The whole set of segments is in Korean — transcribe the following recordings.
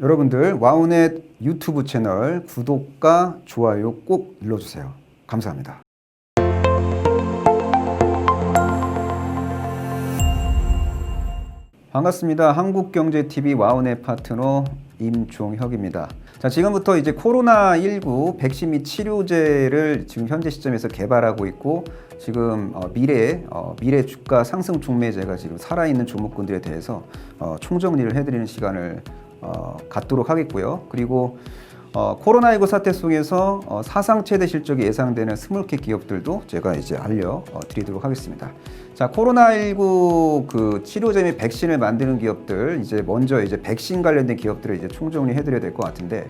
여러분들 와우넷 유튜브 채널 구독과 좋아요 꼭 눌러주세요. 감사합니다. 반갑습니다. 한국경제TV 와우넷 파트너 임종혁입니다. 자, 지금부터 이제 코로나19 백신 및 치료제를 지금 현재 시점에서 개발하고 있고, 지금 미래 주가 상승 촉매제가 지금 살아있는 종목군들에 대해서 총정리를 해드리는 시간을 갖도록 하겠고요. 그리고 코로나19 사태 속에서 사상 최대 실적이 예상되는 스몰캡 기업들도 제가 이제 알려드리도록 하겠습니다. 자, 코로나19 그 치료제 및 백신을 만드는 기업들, 이제 먼저 이제 백신 관련된 기업들을 이제 총정리해드려야 될 것 같은데,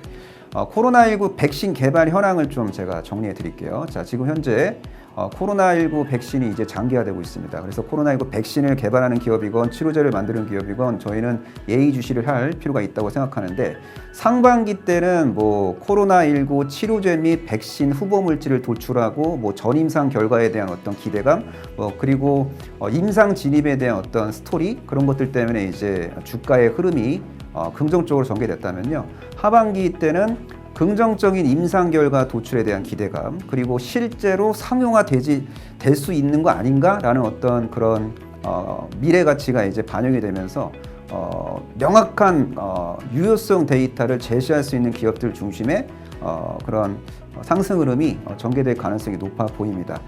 코로나19 백신 개발 현황을 좀 제가 정리해 드릴게요. 자, 지금 현재 코로나19 백신이 이제 장기화되고 있습니다. 그래서 코로나19 백신을 개발하는 기업이건 치료제를 만드는 기업이건 저희는 예의주시를 할 필요가 있다고 생각하는데, 상반기 때는 뭐 코로나19 치료제 및 백신 후보 물질을 도출하고 뭐 전임상 결과에 대한 어떤 기대감, 그리고 임상 진입에 대한 어떤 스토리, 그런 것들 때문에 이제 주가의 흐름이 긍정적으로 전개됐다면요, 하반기 때는 긍정적인 임상 결과 도출에 대한 기대감, 그리고 실제로 상용화될 수 있는 거 아닌가라는 어떤 그런 미래 가치가 이제 반영이 되면서 명확한 유효성 데이터를 제시할 수 있는 기업들 중심의 그런 상승 흐름이 전개될 가능성이 높아 보입니다.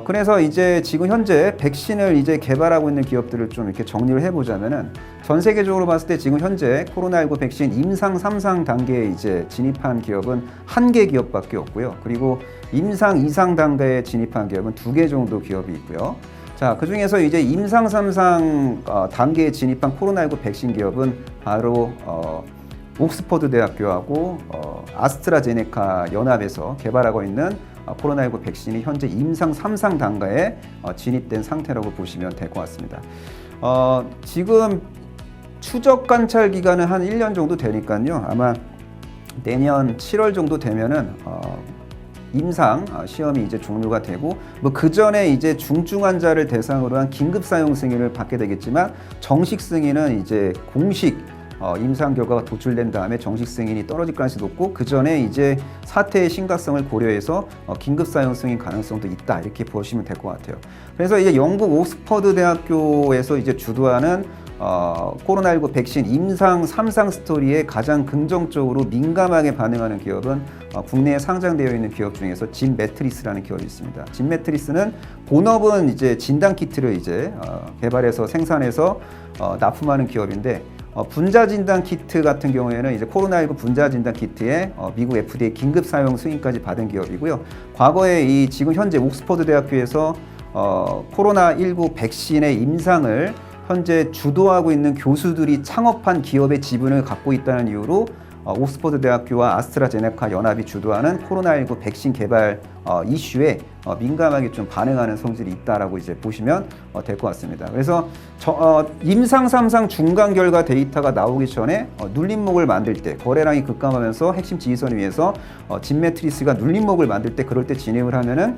그래서 이제 지금 현재 백신을 이제 개발하고 있는 기업들을 좀 이렇게 정리를 해보자면은, 전 세계적으로 봤을 때 지금 현재 코로나19 백신 임상 3상 단계에 이제 진입한 기업은 1개 기업밖에 없고요. 그리고 임상 2상 단계에 진입한 기업은 2개 정도 기업이 있고요. 자, 그 중에서 이제 임상 3상 단계에 진입한 코로나19 백신 기업은 바로 옥스퍼드 대학교하고 아스트라제네카 연합에서 개발하고 있는 코로나19 백신이 현재 임상 3상 단계에 진입된 상태라고 보시면 될 것 같습니다. 지금 추적 관찰 기간은 한 1년 정도 되니까요. 아마 내년 7월 정도 되면은 임상 시험이 이제 종료가 되고, 뭐 그 전에 이제 중증 환자를 대상으로 한 긴급 사용 승인을 받게 되겠지만, 정식 승인은 이제 공식 임상 결과가 도출된 다음에 정식 승인이 떨어질 가능성이 높고, 그 전에 이제 사태의 심각성을 고려해서 긴급 사용 승인 가능성도 있다, 이렇게 보시면 될 것 같아요. 그래서 이제 영국 옥스퍼드 대학교에서 이제 주도하는 코로나19 백신 임상 3상 스토리에 가장 긍정적으로 민감하게 반응하는 기업은 국내에 상장되어 있는 기업 중에서 진매트리스라는 기업이 있습니다. 진매트리스는 본업은 이제 진단 키트를 이제 개발해서 생산해서 납품하는 기업인데, 분자 진단 키트 같은 경우에는 이제 코로나19 분자 진단 키트에 미국 FDA 긴급 사용 승인까지 받은 기업이고요. 과거에 이 지금 현재 옥스퍼드 대학교에서 코로나19 백신의 임상을 현재 주도하고 있는 교수들이 창업한 기업의 지분을 갖고 있다는 이유로 옥스퍼드 대학교와 아스트라제네카 연합이 주도하는 코로나19 백신 개발 이슈에 민감하게 좀 반응하는 성질이 있다라고 이제 보시면 될 것 같습니다. 그래서 임상 3상 중간 결과 데이터가 나오기 전에 눌림목을 만들 때, 거래량이 급감하면서 핵심 지지선 위에서 진매트리스가 눌림목을 만들 때, 그럴 때 진입을 하면은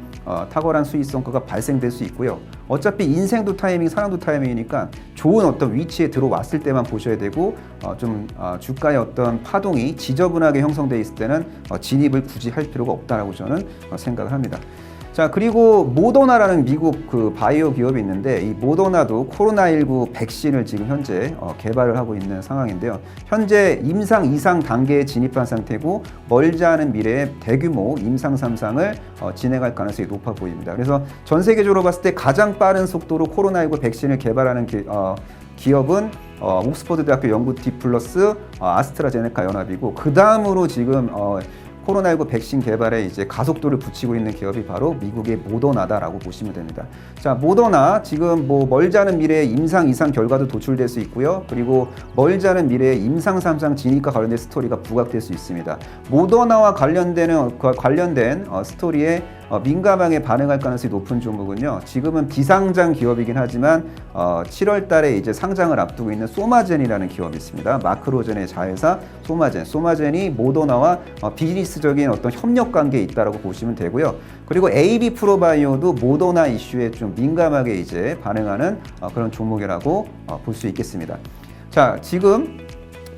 탁월한 수익 성과가 발생될 수 있고요. 어차피 인생도 타이밍, 사랑도 타이밍이니까 좋은 어떤 위치에 들어왔을 때만 보셔야 되고, 주가의 어떤 파동이 지저분하게 형성되어 있을 때는 진입을 굳이 할 필요가 없다라고 저는 생각을 합니다. 자, 그리고 모더나라는 미국 그 바이오 기업이 있는데, 이 모더나도 코로나19 백신을 지금 현재 개발을 하고 있는 상황인데요. 현재 임상 2상 단계에 진입한 상태고, 멀지 않은 미래에 대규모 임상 3상을 진행할 가능성이 높아 보입니다. 그래서 전 세계적으로 봤을 때 가장 빠른 속도로 코로나19 백신을 개발하는 기업은 옥스퍼드 대학교 연구팀 플러스 아스트라제네카 연합이고, 그 다음으로 지금 코로나19 백신 개발에 이제 가속도를 붙이고 있는 기업이 바로 미국의 모더나다라고 보시면 됩니다. 자, 모더나 지금 뭐 멀지 않은 미래에 임상 2상 결과도 도출될 수 있고요. 그리고 멀지 않은 미래에 임상 3상 진입과 관련된 스토리가 부각될 수 있습니다. 모더나와 관련된 스토리에 민감하게 반응할 가능성이 높은 종목은요, 지금은 비상장 기업이긴 하지만 7월 달에 이제 상장을 앞두고 있는 소마젠이라는 기업이 있습니다. 마크로젠의 자회사 소마젠이 모더나와 비즈니스적인 어떤 협력 관계에 있다라고 보시면 되고요. 그리고 AB 프로바이오도 모더나 이슈에 좀 민감하게 이제 반응하는 그런 종목이라고 볼 수 있겠습니다. 자, 지금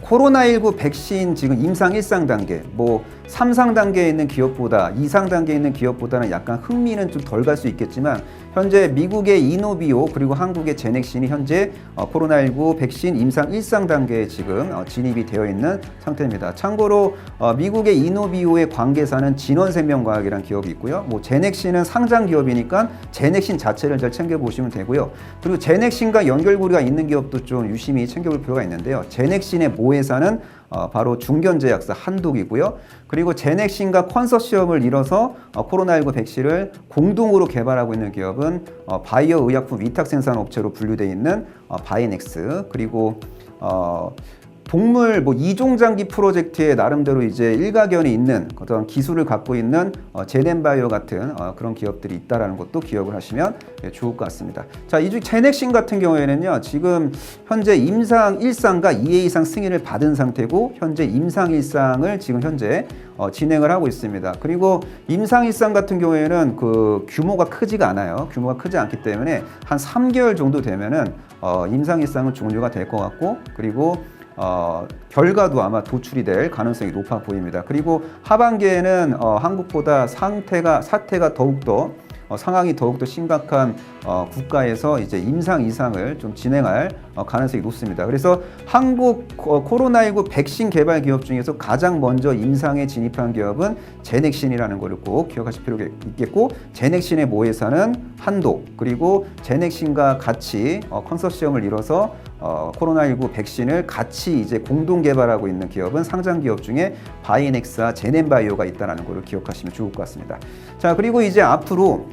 코로나19 백신 지금 임상 1상 단계, 뭐 3상 단계에 있는 기업보다 2상 단계에 있는 기업보다는 약간 흥미는 좀 덜 갈 수 있겠지만 현재 미국의 이노비오 그리고 한국의 제넥신이 현재 코로나19 백신 임상 1상 단계에 지금 진입이 되어 있는 상태입니다. 참고로 미국의 이노비오의 관계사는 진원생명과학이라는 기업이 있고요. 뭐 제넥신은 상장 기업이니까 제넥신 자체를 잘 챙겨보시면 되고요. 그리고 제넥신과 연결고리가 있는 기업도 좀 유심히 챙겨볼 필요가 있는데요. 제넥신의 모회사는 바로 중견제약사 한독이고요. 그리고 제넥신과 컨소시엄을 이뤄서 코로나19 백신을 공동으로 개발하고 있는 기업은 바이오 의약품 위탁 생산 업체로 분류되어 있는 바이넥스, 그리고 동물 이종장기 프로젝트에 나름대로 이제 일가견이 있는 어떤 기술을 갖고 있는 제넨바이오 같은 그런 기업들이 있다라는 것도 기억을 하시면 좋을 것 같습니다. 자, 이중 제넥신 같은 경우에는요, 지금 현재 임상 1상과 2회 이상 승인을 받은 상태고 현재 임상 1상을 지금 현재 진행을 하고 있습니다. 그리고 임상 1상 같은 경우에는 그 규모가 크지가 않아요. 규모가 크지 않기 때문에 한 3개월 정도 되면은 임상 1상은 종료가 될 것 같고, 그리고 결과도 아마 도출이 될 가능성이 높아 보입니다. 그리고 하반기에는 한국보다 사태가 더욱더 상황이 더욱더 심각한 국가에서 이제 임상 이상을 좀 진행할 가능성이 높습니다. 그래서 한국 코로나19 백신 개발 기업 중에서 가장 먼저 임상에 진입한 기업은 제넥신이라는 것을 꼭 기억하실 필요가 있겠고, 제넥신의 모회사는 한독, 그리고 제넥신과 같이 컨소시엄을 이뤄서 코로나19 백신을 같이 이제 공동 개발하고 있는 기업은 상장 기업 중에 바이넥스와 제넨바이오가 있다는 것을 기억하시면 좋을 것 같습니다. 자, 그리고 이제 앞으로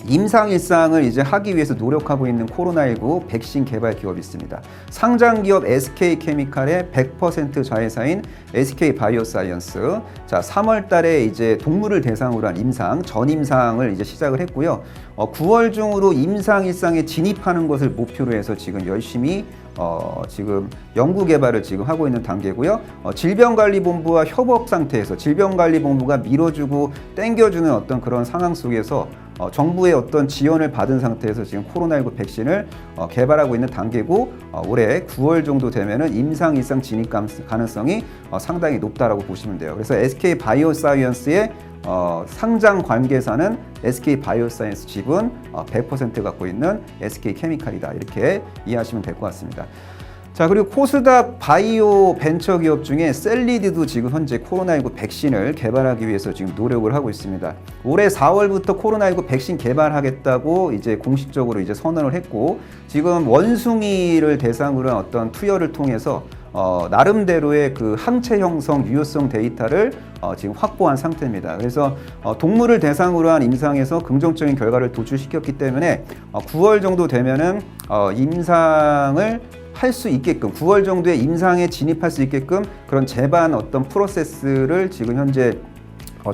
임상 1상을 이제 하기 위해서 노력하고 있는 코로나19 백신 개발 기업이 있습니다. 상장 기업 SK케미칼의 100% 자회사인 SK바이오사이언스. 자, 3월 달에 이제 동물을 대상으로 한 전임상을 이제 시작을 했고요. 9월 중으로 임상 1상에 진입하는 것을 목표로 해서 지금 열심히 지금 연구 개발을 지금 하고 있는 단계고요. 질병관리본부와 협업 상태에서 질병관리본부가 밀어주고 땡겨주는 어떤 그런 상황 속에서 정부의 어떤 지원을 받은 상태에서 지금 코로나19 백신을 개발하고 있는 단계고, 올해 9월 정도 되면은 임상 1상 진입 가능성이 상당히 높다라고 보시면 돼요. 그래서 SK바이오사이언스의 상장 관계사는 SK바이오사이언스 지분 100% 갖고 있는 SK케미칼이다, 이렇게 이해하시면 될 것 같습니다. 자, 그리고 코스닥 바이오 벤처 기업 중에 셀리드도 지금 현재 코로나19 백신을 개발하기 위해서 지금 노력을 하고 있습니다. 올해 4월부터 코로나19 백신 개발하겠다고 이제 공식적으로 이제 선언을 했고, 지금 원숭이를 대상으로 한 어떤 투여를 통해서 나름대로의 그 항체 형성 유효성 데이터를 지금 확보한 상태입니다. 그래서 동물을 대상으로 한 임상에서 긍정적인 결과를 도출시켰기 때문에 9월 정도 되면은 임상을 할 수 있게끔, 9월 정도에 임상에 진입할 수 있게끔 그런 제반 어떤 프로세스를 지금 현재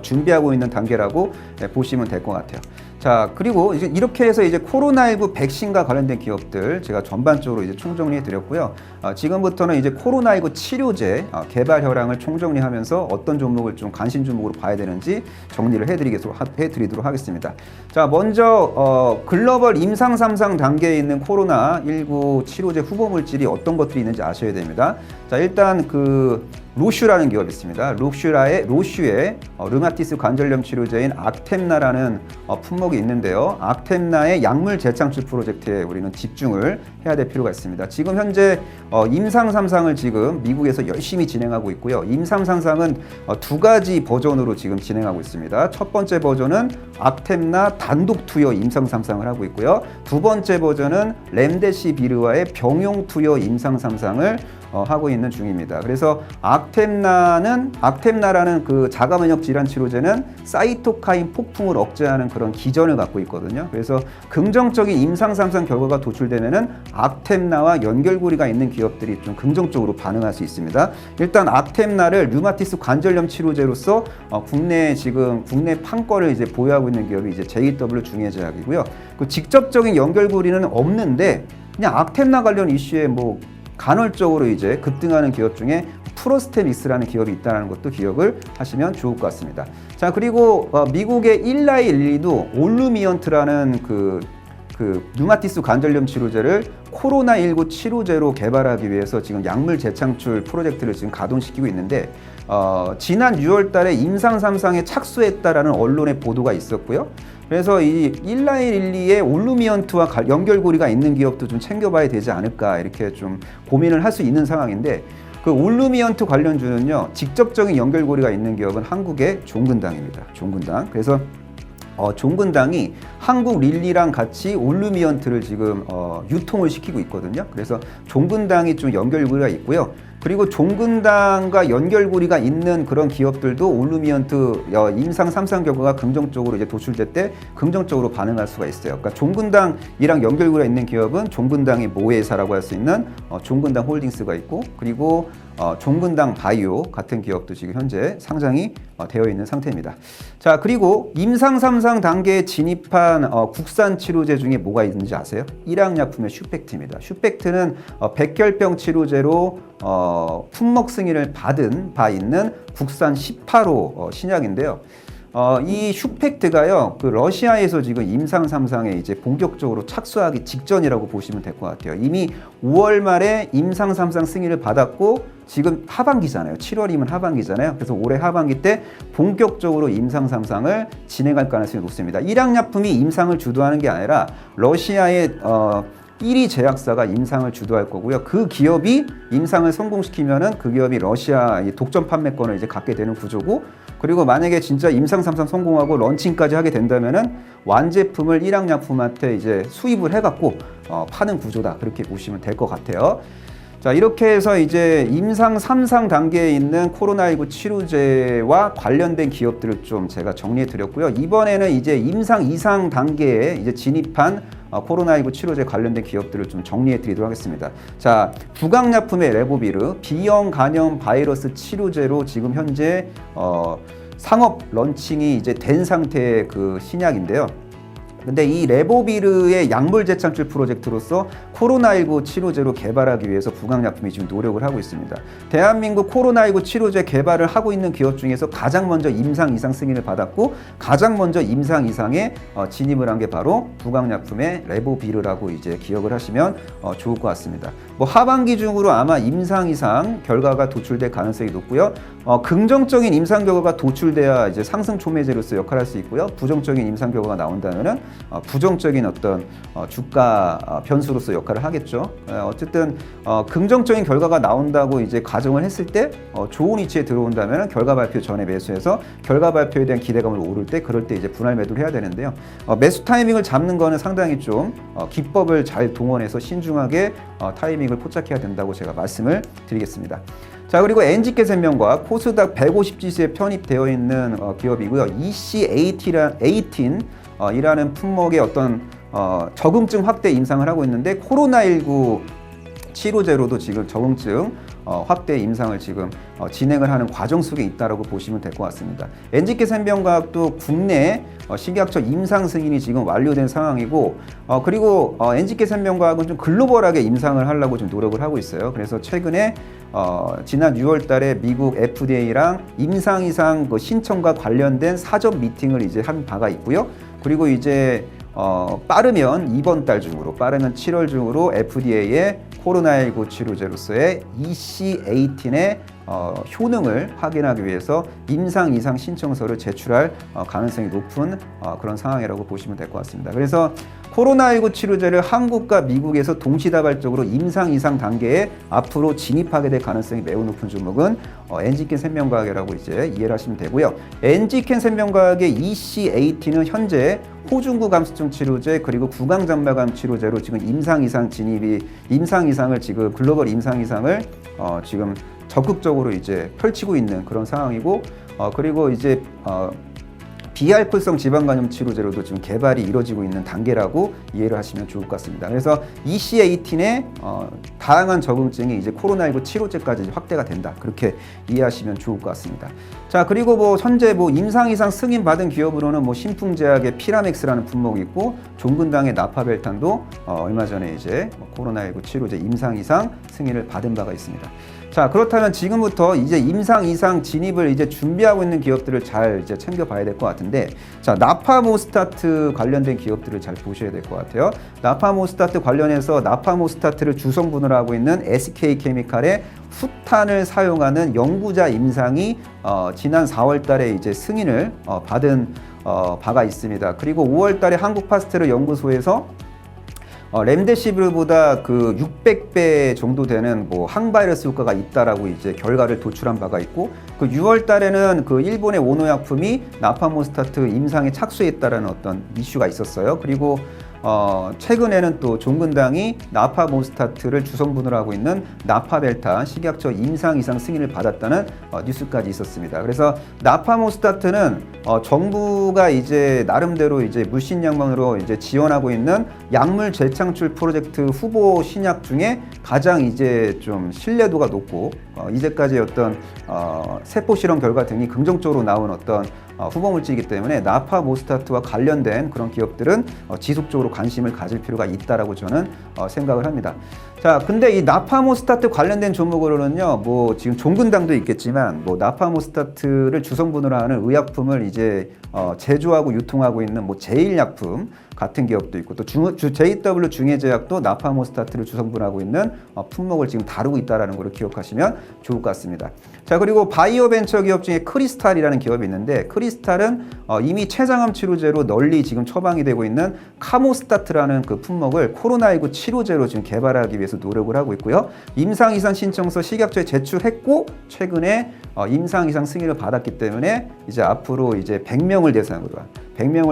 준비하고 있는 단계라고 보시면 될 것 같아요. 자, 그리고 이제 이렇게 해서 이제 코로나19 백신과 관련된 기업들 제가 전반적으로 이제 총정리해 드렸고요. 지금부터는 이제 코로나19 치료제 개발 현황을 총정리하면서 어떤 종목을 좀 관심 종목으로 봐야 되는지 정리를 해드리도록 하겠습니다. 자, 먼저 글로벌 임상 3상 단계에 있는 코로나19 치료제 후보 물질이 어떤 것들이 있는지 아셔야 됩니다. 자, 일단 그 로슈라는 기업이 있습니다. 로슈의 르마티스 관절염 치료제인 악템나라는 품목이 있는데요. 악템나의 약물 재창출 프로젝트에 우리는 집중을 해야 될 필요가 있습니다. 지금 현재 임상 3상을 지금 미국에서 열심히 진행하고 있고요. 임상 3상은 두 가지 버전으로 지금 진행하고 있습니다. 첫 번째 버전은 악템나 단독 투여 임상 3상을 하고 있고요. 두 번째 버전은 렘데시비르와의 병용 투여 임상 3상을 하고 있는 중입니다. 그래서 악템나라는 그 자가면역 질환 치료제는 사이토카인 폭풍을 억제하는 그런 기전을 갖고 있거든요. 그래서 긍정적인 임상 3상 결과가 도출되면은 악템나와 연결고리가 있는 기업들이 좀 긍정적으로 반응할 수 있습니다. 일단 악템나를 류마티스 관절염 치료제로서 국내 판권을 이제 보유하고 있는 기업이 이제 JW 중해제약이고요. 그 직접적인 연결고리는 없는데 그냥 악템나 관련 이슈에 간헐적으로 이제 급등하는 기업 중에 프로스테믹스라는 기업이 있다는 것도 기억을 하시면 좋을 것 같습니다. 자, 그리고 미국의 일라이 릴리도 올루미언트라는 그 그 류마티스 관절염 치료제를 코로나19 치료제로 개발하기 위해서 지금 약물 재창출 프로젝트를 지금 가동시키고 있는데 지난 6월 달에 임상 3상에 착수했다라는 언론의 보도가 있었고요. 그래서 이 1912의 올루미언트와 연결고리가 있는 기업도 좀 챙겨봐야 되지 않을까 이렇게 좀 고민을 할 수 있는 상황인데 그 올루미언트 관련주는요, 직접적인 연결고리가 있는 기업은 한국의 종근당입니다. 종근당. 그래서 종근당이 한국 릴리랑 같이 올루미언트를 지금 유통을 시키고 있거든요. 그래서 종근당이 좀 연결고리가 있고요. 그리고 종근당과 연결고리가 있는 그런 기업들도 올루미언트 임상 3상 결과가 긍정적으로 이제 도출될 때 긍정적으로 반응할 수가 있어요. 그러니까 종근당이랑 연결고리가 있는 기업은 종근당의 모회사라고 할 수 있는 종근당 홀딩스가 있고, 그리고 종근당 바이오 같은 기업도 지금 현재 상장이 되어 있는 상태입니다. 자, 그리고 임상 3상 단계에 진입한 국산 치료제 중에 뭐가 있는지 아세요? 일양약품의 슈펙트입니다. 슈펙트는 백혈병 치료제로 품목 승인을 받은 바 있는 국산 18호 신약인데요. 이 슈펙트가요, 그 러시아에서 지금 임상 3상에 이제 본격적으로 착수하기 직전이라고 보시면 될 것 같아요. 이미 5월 말에 임상 3상 승인을 받았고, 지금 하반기잖아요. 7월이면 하반기잖아요. 그래서 올해 하반기 때 본격적으로 임상 3상을 진행할 가능성이 높습니다. 일양약품이 임상을 주도하는 게 아니라 러시아의 1위 제약사가 임상을 주도할 거고요. 그 기업이 임상을 성공시키면은 그 기업이 러시아 독점 판매권을 이제 갖게 되는 구조고, 그리고 만약에 진짜 임상 3상 성공하고 런칭까지 하게 된다면은 완제품을 일양약품한테 이제 수입을 해갖고 파는 구조다, 그렇게 보시면 될 것 같아요. 자, 이렇게 해서 이제 임상 3상 단계에 있는 코로나19 치료제와 관련된 기업들을 좀 제가 정리해 드렸고요. 이번에는 이제 임상 2상 단계에 이제 진입한 코로나19 치료제 관련된 기업들을 좀 정리해 드리도록 하겠습니다. 자, 부강약품의 레보비르 B형 간염 바이러스 치료제로 지금 현재 상업 런칭이 이제 된 상태의 그 신약인데요. 근데 이 레보비르의 약물 재창출 프로젝트로서 코로나19 치료제로 개발하기 위해서 부강약품이 지금 노력을 하고 있습니다. 대한민국 코로나19 치료제 개발을 하고 있는 기업 중에서 가장 먼저 임상 2상 승인을 받았고, 가장 먼저 임상 2상에 진입을 한 게 바로 부강약품의 레보비르라고 이제 기억을 하시면 좋을 것 같습니다. 뭐 하반기 중으로 아마 임상 2상 결과가 도출될 가능성이 높고요. 긍정적인 임상 결과가 도출돼야 이제 상승 촉매제로서 역할을 할 수 있고요. 부정적인 임상 결과가 나온다면은 부정적인 어떤 주가 변수로서 역할을 하겠죠. 어쨌든 긍정적인 결과가 나온다고 이제 가정을 했을 때 좋은 위치에 들어온다면 결과 발표 전에 매수해서 결과 발표에 대한 기대감을 오를 때, 그럴 때 이제 분할 매도를 해야 되는데요. 매수 타이밍을 잡는 거는 상당히 좀 기법을 잘 동원해서 신중하게 타이밍을 포착해야 된다고 제가 말씀을 드리겠습니다. 자, 그리고 NG캐생명과 코스닥 150 지수에 편입되어 있는 기업이고요. EC18 이라는 품목의 어떤 적응증 확대 임상을 하고 있는데, 코로나19 치료제로도 지금 적응증 확대 임상을 지금 진행을 하는 과정 속에 있다라고 보시면 될 것 같습니다. NG캐생명과학도 국내 식약처 임상 승인이 지금 완료된 상황이고, 그리고 NG캐생명과학은 좀 글로벌하게 임상을 하려고 좀 노력을 하고 있어요. 그래서 최근에 지난 6월 달에 미국 FDA랑 임상 이상 그 신청과 관련된 사전 미팅을 이제 한 바가 있고요. 그리고 이제 빠르면 이번 달 중으로, 빠르면 7월 중으로 FDA의 코로나19 치료제로서의 EC18의 효능을 확인하기 위해서 임상 이상 신청서를 제출할 가능성이 높은 그런 상황이라고 보시면 될 것 같습니다. 그래서 코로나19 치료제를 한국과 미국에서 동시다발적으로 임상 이상 단계에 앞으로 진입하게 될 가능성이 매우 높은 종목은 NG캔 생명과학이라고 이제 이해를 하시면 되고요. NG캔 생명과학의 EC18은 현재 호중구 감수증 치료제 그리고 구강장마감 치료제로 지금 임상 이상 진입이, 임상 이상을 지금 글로벌 임상 이상을 지금 적극적으로 이제 펼치고 있는 그런 상황이고, 그리고 이제 비알코올성 지방간염 치료제로도 지금 개발이 이루어지고 있는 단계라고 이해를 하시면 좋을 것 같습니다. 그래서 EC18의 다양한 적응증이 이제 코로나19 치료제까지 확대가 된다, 그렇게 이해하시면 좋을 것 같습니다. 자, 그리고 뭐 현재 뭐 임상 이상 승인 받은 기업으로는 뭐 신풍제약의 피라맥스라는 품목이 있고, 종근당의 나파벨탄도 얼마 전에 이제 코로나19 치료제 임상 이상 승인을 받은 바가 있습니다. 자, 그렇다면 지금부터 이제 임상 이상 진입을 이제 준비하고 있는 기업들을 잘 이제 챙겨봐야 될 것 같은데, 자, 나파모스타트 관련된 기업들을 잘 보셔야 될 것 같아요. 나파모스타트 관련해서 나파모스타트를 주성분을 하고 있는 SK케미칼의 후탄을 사용하는 연구자 임상이 지난 4월 달에 이제 승인을 받은 바가 있습니다. 그리고 5월 달에 한국파스테르 연구소에서 렘데시비르보다 그 600배 정도 되는 뭐 항바이러스 효과가 있다라고 이제 결과를 도출한 바가 있고, 그 6월 달에는 그 일본의 오노약품이 나파모스타트 임상에 착수했다라는 어떤 이슈가 있었어요. 그리고 최근에는 또 종근당이 나파모스타트를 주성분을 하고 있는 나파벨타 식약처 임상 이상 승인을 받았다는 뉴스까지 있었습니다. 그래서 나파모스타트는 정부가 이제 나름대로 이제 물신양망으로 이제 지원하고 있는 약물 재창출 프로젝트 후보 신약 중에 가장 이제 좀 신뢰도가 높고 이제까지 어떤 세포 실험 결과 등이 긍정적으로 나온 어떤 후보 물질이기 때문에 나파모스타트와 관련된 그런 기업들은 지속적으로 관심을 가질 필요가 있다라고 저는 생각을 합니다. 자, 근데 이 나파모스타트 관련된 종목으로는요, 뭐 지금 종근당도 있겠지만, 뭐 나파모스타트를 주성분으로 하는 의약품을 이제 제조하고 유통하고 있는 뭐 제일약품 같은 기업도 있고, 또 JW 중해제약도 나파모스타트를 주성분하고 있는 품목을 지금 다루고 있다는 걸 기억하시면 좋을 것 같습니다. 자, 그리고 바이오 벤처 기업 중에 크리스탈이라는 기업이 있는데, 크리스탈은 이미 췌장암 치료제로 널리 지금 처방이 되고 있는 카모스타트라는 그 품목을 코로나19 치료제로 지금 개발하기 위해서 노력을 하고 있고요. 임상 이상 신청서 식약처에 제출했고, 최근에 임상 이상 승인을 받았기 때문에 이제 앞으로 이제 100명을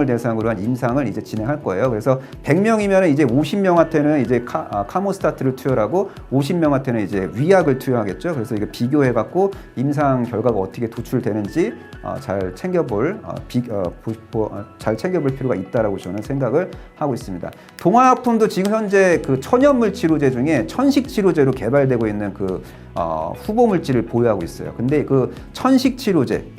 대상으로 한 임상을 이제 진행할 거예요. 그래서 100명이면 이제 50명한테는 이제 카모스타트를 투여하고 50명한테는 이제 위약을 투여하겠죠. 그래서 이거 비교해갖고 임상 결과가 어떻게 도출되는지 잘 챙겨볼 필요가 있다라고 저는 생각을 하고 있습니다. 동화약품도 지금 현재 그 천연물 치료제 중에 천식 치료제로 개발되고 있는 그 후보 물질을 보유하고 있어요. 근데 그 천식 치료제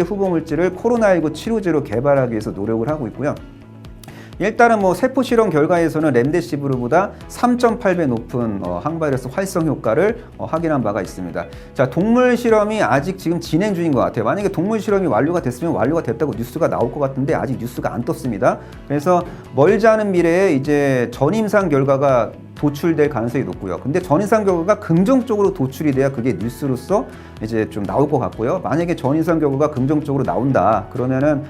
후보 물질을 코로나19 치료제로 개발하기 위해서 노력을 하고 있고요. 일단은 뭐 세포 실험 결과에서는 렘데시비르보다 3.8배 높은 항바이러스 활성 효과를 확인한 바가 있습니다. 자, 동물 실험이 아직 지금 진행 중인 것 같아요. 만약에 동물 실험이 완료가 됐으면 완료가 됐다고 뉴스가 나올 것 같은데 아직 뉴스가 안 떴습니다. 그래서 멀지 않은 미래에 이제 전임상 결과가 도출될 가능성이 높고요. 근데 전임상 결과가 긍정적으로 도출이 돼야 그게 뉴스로서 이제 좀 나올 것 같고요. 만약에 전임상 결과가 긍정적으로 나온다 그러면은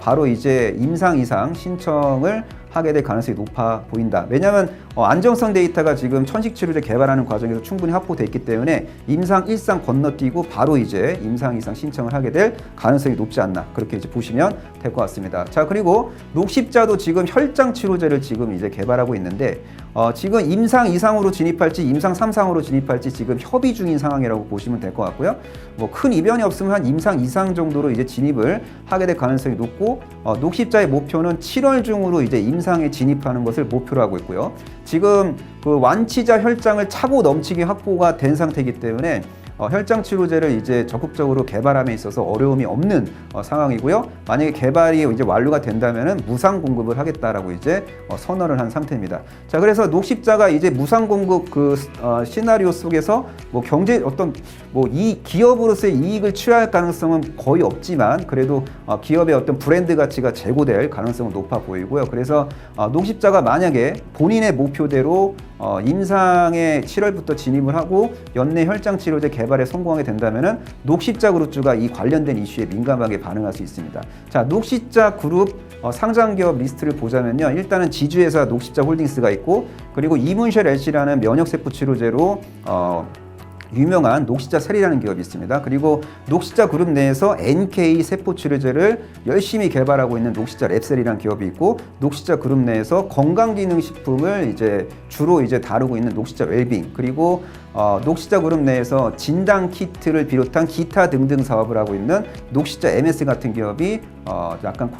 바로 이제 임상 이상 신청을 하게 될 가능성이 높아 보인다. 왜냐하면 안정성 데이터가 지금 천식 치료제 개발하는 과정에서 충분히 확보돼 있기 때문에 임상 1상 건너뛰고 바로 이제 임상 2상 신청을 하게 될 가능성이 높지 않나, 그렇게 이제 보시면 될 것 같습니다. 자, 그리고 녹십자도 지금 혈장 치료제를 지금 이제 개발하고 있는데 지금 임상 2상으로 진입할지 임상 3상으로 진입할지 지금 협의 중인 상황이라고 보시면 될 것 같고요. 뭐 큰 이변이 없으면 한 임상 2상 정도로 이제 진입을 하게 될 가능성이 높고, 녹십자의 목표는 7월 중으로 이제 임상에 진입하는 것을 목표로 하고 있고요. 지금 그 완치자 혈장을 차고 넘치게 확보가 된 상태이기 때문에 혈장 치료제를 이제 적극적으로 개발함에 있어서 어려움이 없는 상황이고요. 만약에 개발이 이제 완료가 된다면은 무상 공급을 하겠다라고 이제 선언을 한 상태입니다. 자, 그래서 녹십자가 이제 무상 공급 그 시나리오 속에서 뭐 경제 어떤 뭐 이 기업으로서의 이익을 취할 가능성은 거의 없지만 그래도 기업의 어떤 브랜드 가치가 제고될 가능성은 높아 보이고요. 그래서 녹십자가 만약에 본인의 목표대로 임상에 7월부터 진입을 하고 연내 혈장 치료제 개발에 성공하게 된다면은 녹십자 그룹주가 이 관련된 이슈에 민감하게 반응할 수 있습니다. 자, 녹십자 그룹 상장기업 리스트를 보자면요. 일단은 지주회사 녹십자 홀딩스가 있고, 그리고 이문셜 LC라는 면역세포 치료제로 유명한 녹십자 셀이라는 기업이 있습니다. 그리고 녹십자 그룹 내에서 NK 세포 치료제를 열심히 개발하고 있는 녹십자 랩셀이라는 기업이 있고, 녹십자 그룹 내에서 건강기능식품을 이제 주로 이제 다루고 있는 녹십자 웰빙, 그리고 녹십자 그룹 내에서 진단 키트를 비롯한 기타 등등 사업을 하고 있는 녹십자 MS 같은 기업이 약간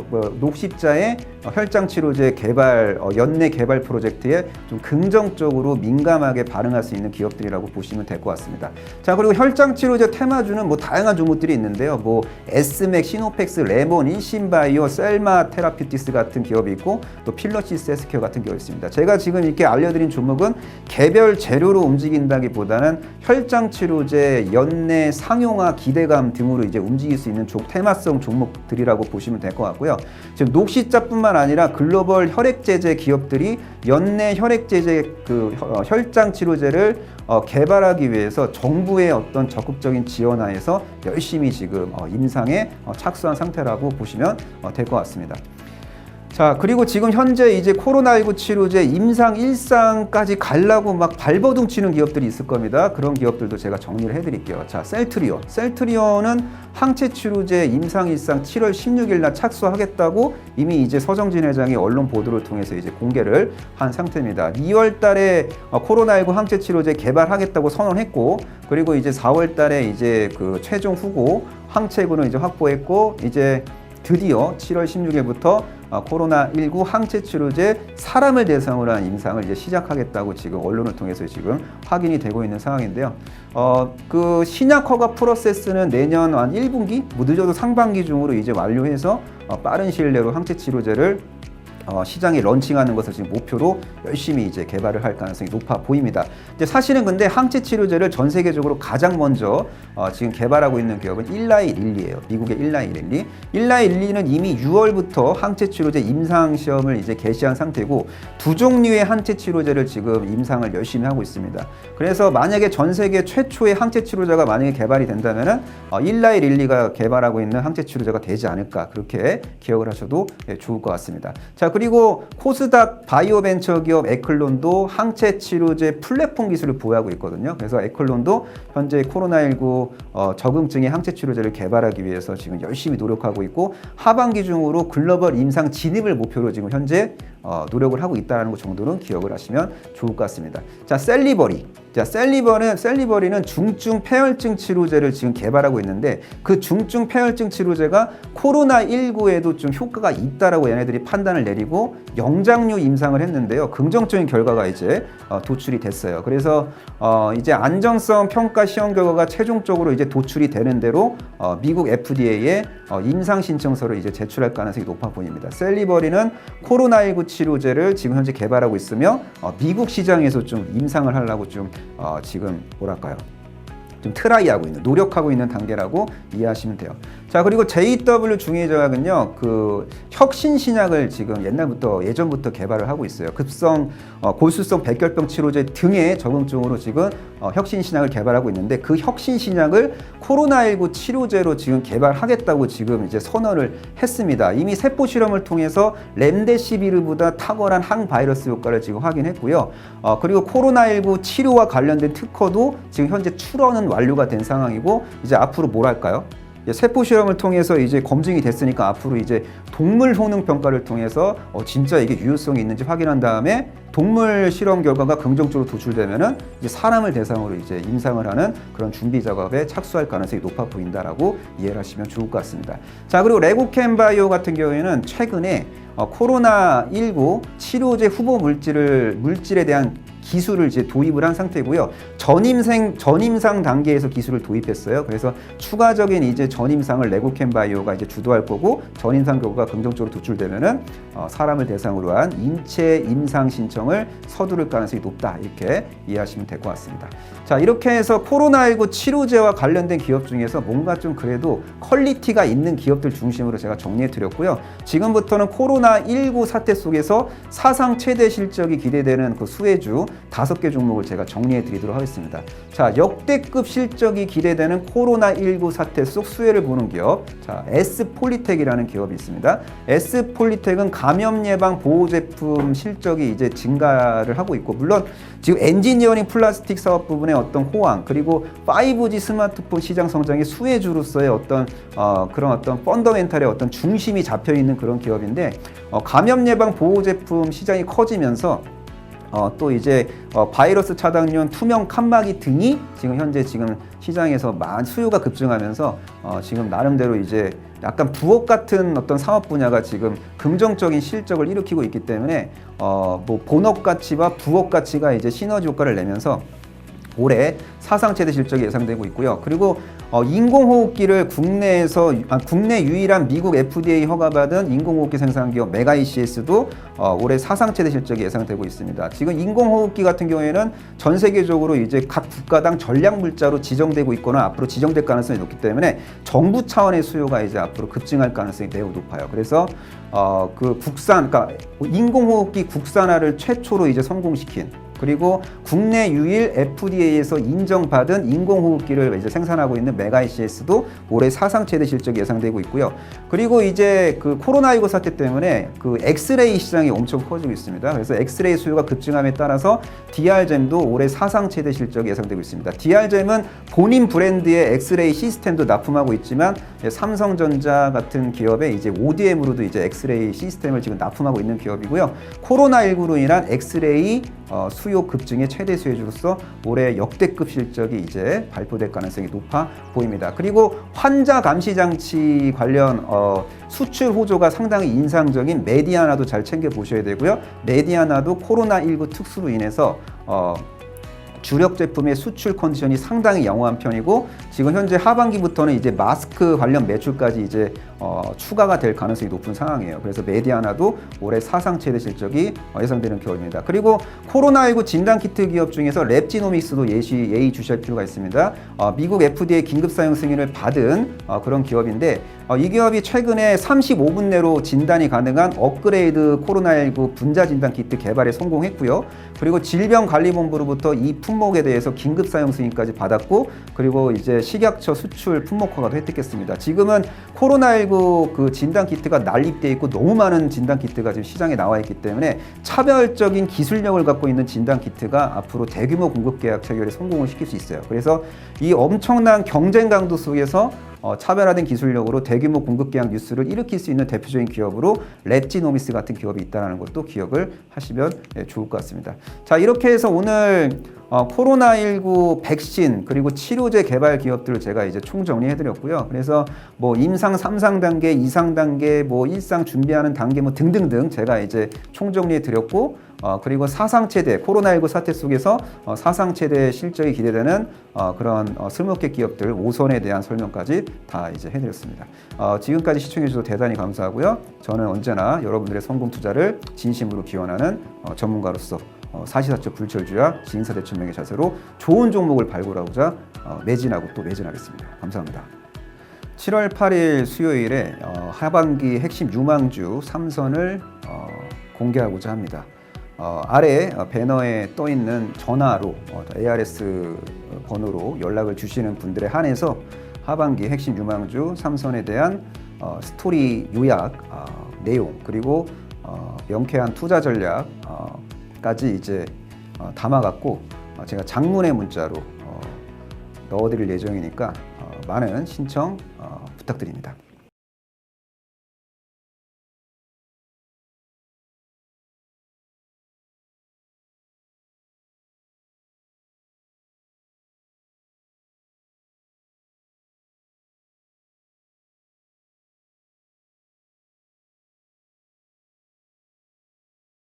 녹십자의 혈장 치료제 개발 연내 개발 프로젝트에 좀 긍정적으로 민감하게 반응할 수 있는 기업들이라고 보시면 될 것 같습니다. 자, 그리고 혈장 치료제 테마주는 뭐 다양한 종목들이 있는데요. 뭐 에스맥, 시노펙스, 레몬, 인신바이오, 셀마 테라피틱스 같은 기업이 있고, 또 필러시스 헬스케어 같은 기업이 있습니다. 제가 지금 이렇게 알려드린 종목은 개별 재료로 움직인다기보다 치료제보다는 혈장 치료제, 연내 상용화 기대감 등으로 이제 움직일 수 있는 테마성 종목들이라고 보시면 될 것 같고요. 지금 녹시자뿐만 아니라 글로벌 혈액제제 기업들이 연내 혈액제제 혈장 치료제를 개발하기 위해서 정부의 어떤 적극적인 지원하에서 열심히 지금 임상에 착수한 상태라고 보시면 될 것 같습니다. 자, 그리고 지금 현재 이제 코로나19 치료제 임상 1상까지 가려고 막 발버둥 치는 기업들이 있을 겁니다. 그런 기업들도 제가 정리를 해드릴게요. 자, 셀트리온. 셀트리온은 항체 치료제 임상 1상 7월 16일 날 착수하겠다고 이미 이제 서정진 회장이 언론 보도를 통해서 이제 공개를 한 상태입니다. 2월 달에 코로나19 항체 치료제 개발하겠다고 선언했고, 그리고 이제 4월 달에 이제 그 최종 후보 항체군을 이제 확보했고, 이제 드디어 7월 16일부터 코로나19 항체 치료제 사람을 대상으로 한 임상을 이제 시작하겠다고 지금 언론을 통해서 지금 확인이 되고 있는 상황인데요. 그 신약 허가 프로세스는 내년 한 1분기, 늦어도 상반기 중으로 이제 완료해서 빠른 시일 내로 항체 치료제를 시장에 런칭하는 것을 지금 목표로 열심히 이제 개발을 할 가능성이 높아 보입니다. 이제 사실은 근데 항체 치료제를 전 세계적으로 가장 먼저 지금 개발하고 있는 기업은 일라이 릴리예요. 미국의 일라이 릴리. 일라이 릴리는 이미 6월부터 항체 치료제 임상 시험을 이제 개시한 상태고, 두 종류의 항체 치료제를 지금 임상을 열심히 하고 있습니다. 그래서 만약에 전 세계 최초의 항체 치료제가 만약에 개발이 된다면은 일라이 릴리가 개발하고 있는 항체 치료제가 되지 않을까, 그렇게 기억을 하셔도 좋을 것 같습니다. 자, 그리고 코스닥 바이오벤처 기업 에클론도 항체 치료제 플랫폼 기술을 보유하고 있거든요. 그래서 에클론도 현재 코로나19 적응증의 항체 치료제를 개발하기 위해서 지금 열심히 노력하고 있고, 하반기 중으로 글로벌 임상 진입을 목표로 지금 현재 노력을 하고 있다는 것 정도는 기억을 하시면 좋을 것 같습니다. 자, 셀리버리. 자, 셀리버리는 중증 폐혈증 치료제를 지금 개발하고 있는데, 그 중증 폐혈증 치료제가 코로나19에도 좀 효과가 있다라고 얘네들이 판단을 내리고 영장류 임상을 했는데요. 긍정적인 결과가 이제 도출이 됐어요. 그래서 이제 안전성 평가 시험 결과가 최종적으로 이제 도출이 되는 대로 미국 FDA에 임상 신청서를 이제 제출할 가능성이 높아 보입니다. 셀리버리는 코로나19 치료제를 지금 현재 개발하고 있으며 미국 시장에서 좀 임상을 하려고 좀 지금 뭐랄까요, 좀 트라이하고 있는, 노력하고 있는 단계라고 이해하시면 돼요. 자, 그리고 JW 중의제약은요, 그 혁신 신약을 지금 예전부터 개발을 하고 있어요. 급성 골수성 백혈병 치료제 등의 적응증으로 지금 혁신 신약을 개발하고 있는데, 그 혁신 신약을 코로나19 치료제로 지금 개발하겠다고 지금 이제 선언을 했습니다. 이미 세포 실험을 통해서 렘데시비르보다 탁월한 항바이러스 효과를 지금 확인했고요. 그리고 코로나19 치료와 관련된 특허도 지금 현재 출원은 완료가 된 상황이고, 이제 앞으로 뭘 할까요? 세포 실험을 통해서 이제 검증이 됐으니까 앞으로 이제 동물 효능 평가를 통해서 진짜 이게 유효성이 있는지 확인한 다음에 동물 실험 결과가 긍정적으로 도출되면은 이제 사람을 대상으로 이제 임상을 하는 그런 준비 작업에 착수할 가능성이 높아 보인다라고 이해를 하시면 좋을 것 같습니다. 자, 그리고 레고캠바이오 같은 경우에는 최근에 코로나19 치료제 후보 물질에 대한 기술을 이제 도입을 한 상태고요. 전임상 단계에서 기술을 도입했어요. 그래서 추가적인 이제 전임상을 레고캠바이오가 이제 주도할 거고, 전임상 결과가 긍정적으로 도출되면은 사람을 대상으로 한 인체 임상 신청을 서두를 가능성이 높다, 이렇게 이해하시면 될 것 같습니다. 자, 이렇게 해서 코로나19 치료제와 관련된 기업 중에서 뭔가 좀 그래도 퀄리티가 있는 기업들 중심으로 제가 정리해 드렸고요. 지금부터는 코로나19 사태 속에서 사상 최대 실적이 기대되는 그 수혜주 5개 종목을 제가 정리해 드리도록 하겠습니다. 자, 역대급 실적이 기대되는 코로나19 사태 속 수혜를 보는 기업, 자, S폴리텍이라는 기업이 있습니다. S폴리텍은 감염 예방 보호 제품 실적이 이제 증가를 하고 있고, 물론 지금 엔지니어링 플라스틱 사업 부분의 어떤 호황, 그리고 5G 스마트폰 시장 성장의 수혜주로서의 그런 어떤 펀더멘탈의 어떤 중심이 잡혀 있는 그런 기업인데, 감염 예방 보호 제품 시장이 커지면서 또 이제 바이러스 차단용 투명 칸막이 등이 지금 현재 시장에서 수요가 급증하면서 지금 나름대로 이제 약간 부업 같은 어떤 사업 분야가 지금 긍정적인 실적을 일으키고 있기 때문에 뭐 본업 가치와 부업 가치가 이제 시너지 효과를 내면서 올해 사상 최대 실적이 예상되고 있고요. 그리고 인공호흡기를 국내 유일한 미국 FDA 허가받은 인공호흡기 생산 기업 메가이시에스도 올해 사상 최대 실적이 예상되고 있습니다. 지금 인공호흡기 같은 경우에는 전 세계적으로 이제 각 국가당 전략 물자로 지정되고 있거나 앞으로 지정될 가능성이 높기 때문에 정부 차원의 수요가 이제 앞으로 급증할 가능성이 매우 높아요. 그래서 그러니까 인공호흡기 국산화를 최초로 이제 성공시킨, 그리고 국내 유일 FDA에서 인정받은 인공호흡기를 이제 생산하고 있는 메가이시에스도 올해 사상 최대 실적이 예상되고 있고요. 그리고 이제 그 코로나19 사태 때문에 그 엑스레이 시장이 엄청 커지고 있습니다. 그래서 엑스레이 수요가 급증함에 따라서 DR잼도 올해 사상 최대 실적이 예상되고 있습니다. DR잼은 본인 브랜드의 엑스레이 시스템도 납품하고 있지만 삼성전자 같은 기업의 이제 ODM으로도 이제 엑스레이 시스템을 지금 납품하고 있는 기업이고요. 코로나19로 인한 엑스레이 수요 급증의 최대 수혜주로서 올해 역대급 실적이 이제 발표될 가능성이 높아 보입니다. 그리고 환자 감시 장치 관련 수출 호조가 상당히 인상적인 메디아나도 잘 챙겨 보셔야 되고요. 메디아나도 코로나19 특수로 인해서 주력 제품의 수출 컨디션이 상당히 양호한 편이고, 지금 현재 하반기부터는 이제 마스크 관련 매출까지 이제 추가가 될 가능성이 높은 상황이에요. 그래서 메디아나도 올해 사상 최대 실적이 예상되는 기업입니다. 그리고 코로나19 진단키트 기업 중에서 랩지노믹스도 예의주시할 필요가 있습니다. 미국 FDA 긴급 사용 승인을 받은 그런 기업인데, 이 기업이 최근에 35분 내로 진단이 가능한 업그레이드 코로나19 분자 진단 키트 개발에 성공했고요. 그리고 질병관리본부로부터 이 품목에 대해서 긴급 사용 승인까지 받았고, 그리고 이제 식약처 수출 품목 허가도 획득했습니다. 지금은 코로나19 그 진단 키트가 난립되어 있고 너무 많은 진단 키트가 지금 시장에 나와 있기 때문에 차별적인 기술력을 갖고 있는 진단 키트가 앞으로 대규모 공급 계약 체결에 성공을 시킬 수 있어요. 그래서 이 엄청난 경쟁 강도 속에서 차별화된 기술력으로 대규모 공급 계약 뉴스를 일으킬 수 있는 대표적인 기업으로 랩지노미스 같은 기업이 있다는 것도 기억을 하시면 좋을 것 같습니다. 자, 이렇게 해서 오늘 코로나19 백신 그리고 치료제 개발 기업들을 제가 이제 총정리해 드렸고요. 그래서 뭐 임상 3상 단계, 2상 단계, 뭐 1상 준비하는 단계 뭐 등등등 제가 이제 총정리해 드렸고, 그리고 사상 최대 코로나19 사태 속에서 사상 최대 실적이 기대되는 그런 슬모켓 기업들 5선에 대한 설명까지 다 이제 해드렸습니다. 지금까지 시청해 주셔서 대단히 감사하고요. 저는 언제나 여러분들의 성공 투자를 진심으로 기원하는 전문가로서 사시사철 불철주야 지인사대천명의 자세로 좋은 종목을 발굴하고자 매진하고 또 매진하겠습니다. 감사합니다. 7월 8일 수요일에 하반기 핵심 유망주 3선을 공개하고자 합니다. 아래 배너에 떠 있는 전화로 ARS 번호로 연락을 주시는 분들에 한해서 하반기 핵심 유망주 3선에 대한 스토리 요약, 내용, 그리고 명쾌한 투자 전략까지 이제 담아갖고 제가 장문의 문자로 넣어드릴 예정이니까 많은 신청 부탁드립니다.